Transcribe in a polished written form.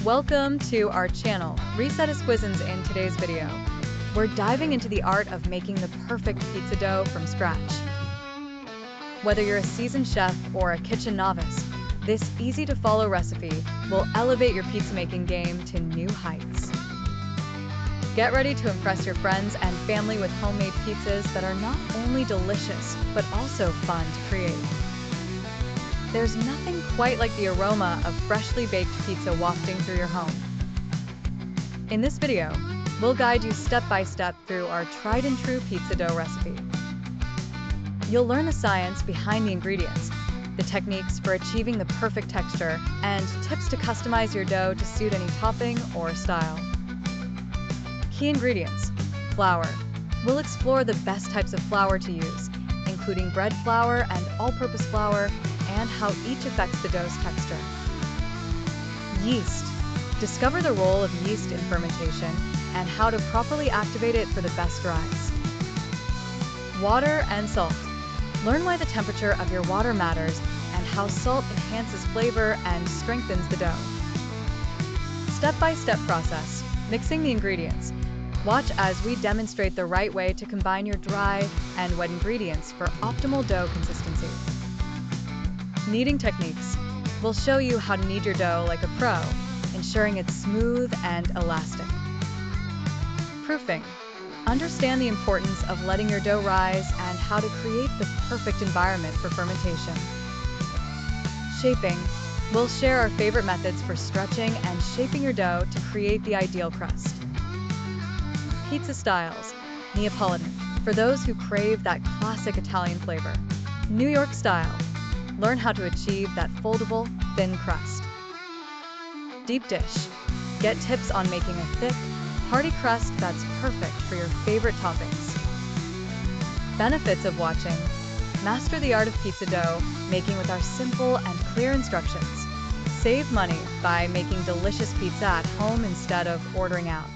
Welcome to our channel. Reset is Cuisines. In today's video, we're diving into the art of making the perfect pizza dough from scratch. Whether you're a seasoned chef or a kitchen novice, this easy-to-follow recipe will elevate your pizza-making game to new heights. Get ready to impress your friends and family with homemade pizzas that are not only delicious, but also fun to create. There's nothing quite like the aroma of freshly baked pizza wafting through your home. In this video, we'll guide you step by step through our tried and true pizza dough recipe. You'll learn the science behind the ingredients, the techniques for achieving the perfect texture, and tips to customize your dough to suit any topping or style. Key ingredients: flour. We'll explore the best types of flour to use, including bread flour and all-purpose flour, and how each affects the dough's texture. Yeast. Discover the role of yeast in fermentation and how to properly activate it for the best rise. Water and salt. Learn why the temperature of your water matters and how salt enhances flavor and strengthens the dough. Step-by-step process. Mixing the ingredients. Watch as we demonstrate the right way to combine your dry and wet ingredients for optimal dough consistency. Kneading techniques. We'll show you how to knead your dough like a pro, ensuring it's smooth and elastic. Proofing. Understand the importance of letting your dough rise and how to create the perfect environment for fermentation. Shaping. We'll share our favorite methods for stretching and shaping your dough to create the ideal crust. Pizza styles. Neapolitan, for those who crave that classic Italian flavor. New York style. Learn how to achieve that foldable, thin crust. Deep dish. Get tips on making a thick, hearty crust that's perfect for your favorite toppings. Benefits of watching. Master the art of pizza dough, making with our simple and clear instructions. Save money by making delicious pizza at home instead of ordering out.